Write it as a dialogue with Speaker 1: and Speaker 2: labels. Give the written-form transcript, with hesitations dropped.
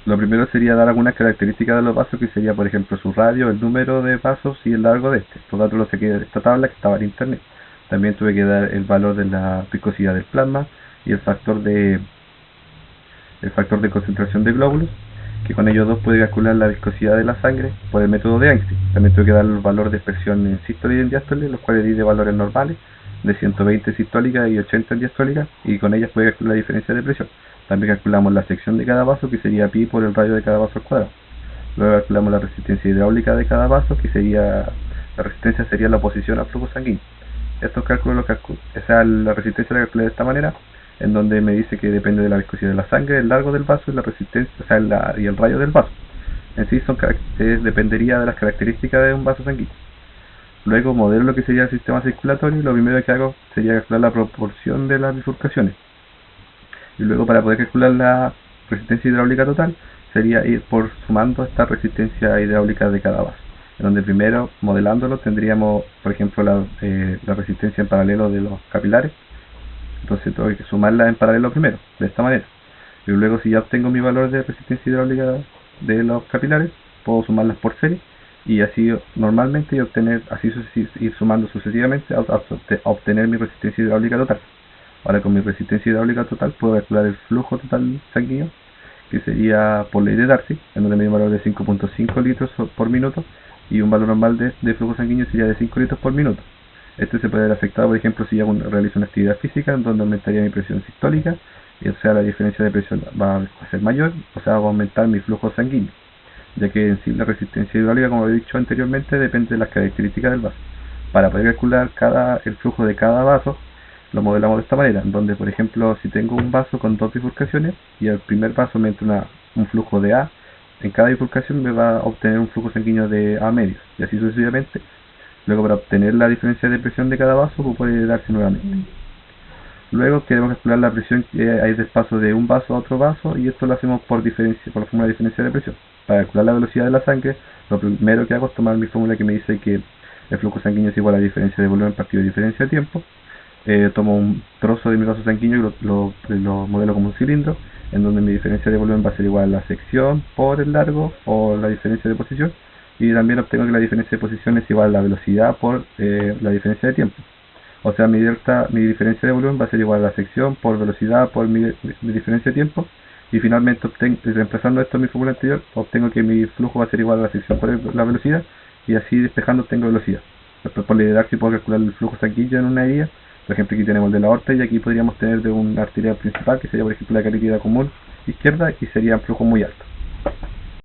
Speaker 1: Lo primero sería dar algunas características de los vasos, que sería por ejemplo su radio, el número de vasos y el largo de este. Estos datos los saqué de esta tabla que estaba en internet. También tuve que dar el valor de la viscosidad del plasma y el factor de concentración de glóbulos, que con ellos dos puede calcular la viscosidad de la sangre por el método de Einstein. También tuve que dar el valor de expresión en sístole y en diástole, los cuales di de valores normales, de 120 sistólica y 80 en diastólica, y con ellas puede calcular la diferencia de presión. También calculamos la sección de cada vaso, que sería pi por el radio de cada vaso al cuadrado. Luego calculamos la resistencia hidráulica de cada vaso, que sería, la resistencia sería la oposición al flujo sanguíneo. Estos cálculos la resistencia la calculé de esta manera, en donde me dice que depende de la viscosidad de la sangre, el largo del vaso y la resistencia, y el radio del vaso. En sí dependería de las características de un vaso sanguíneo. Luego modelo lo que sería el sistema circulatorio, y lo primero que hago sería calcular la proporción de las bifurcaciones. Y luego, para poder calcular la resistencia hidráulica total, sería ir por sumando esta resistencia hidráulica de cada vaso, en donde primero, modelándolo, tendríamos por ejemplo la resistencia en paralelo de los capilares. Entonces tengo que sumarla en paralelo primero, de esta manera. Y luego, si ya obtengo mi valor de resistencia hidráulica de los capilares, puedo sumarlas por serie, y así normalmente, y ir sumando sucesivamente a obtener mi resistencia hidráulica total. Ahora, con mi resistencia hidráulica total puedo calcular el flujo total sanguíneo, que sería por ley de Darcy, en donde me dio un valor de 5.5 litros por minuto, y un valor normal de flujo sanguíneo sería de 5 litros por minuto. Este se puede ver afectado, por ejemplo, si realizo una actividad física, en donde aumentaría mi presión sistólica, y o sea, la diferencia de presión va a ser mayor, o sea, va a aumentar mi flujo sanguíneo, ya que en sí la resistencia hidráulica, como he dicho anteriormente, depende de las características del vaso. Para poder calcular el flujo de cada vaso, lo modelamos de esta manera, donde por ejemplo, si tengo un vaso con dos bifurcaciones y al primer vaso me entra un flujo de A, en cada bifurcación me va a obtener un flujo sanguíneo de A medios, y así sucesivamente. Luego, para obtener la diferencia de presión de cada vaso, puede darse nuevamente. Luego queremos calcular la presión que hay del paso de un vaso a otro vaso, y esto lo hacemos por la fórmula de diferencia de presión. Para calcular la velocidad de la sangre, lo primero que hago es tomar mi fórmula, que me dice que el flujo sanguíneo es igual a la diferencia de volumen partido diferencia de tiempo. Tomo un trozo de mi vaso sanguíneo y lo modelo como un cilindro, en donde mi diferencia de volumen va a ser igual a la sección por el largo o la diferencia de posición, y también obtengo que la diferencia de posición es igual a la velocidad por la diferencia de tiempo. O sea, mi diferencia de volumen va a ser igual a la sección por velocidad por mi diferencia de tiempo, y finalmente, reemplazando esto en mi fórmula anterior, obtengo que mi flujo va a ser igual a la sección por la velocidad, y así despejando obtengo velocidad. Después, por liderar, si puedo calcular el flujo sanguíneo en una herida. Por ejemplo, aquí tenemos el de la aorta, y aquí podríamos tener de una arteria principal, que sería por ejemplo la carótida común izquierda, y sería un flujo muy alto.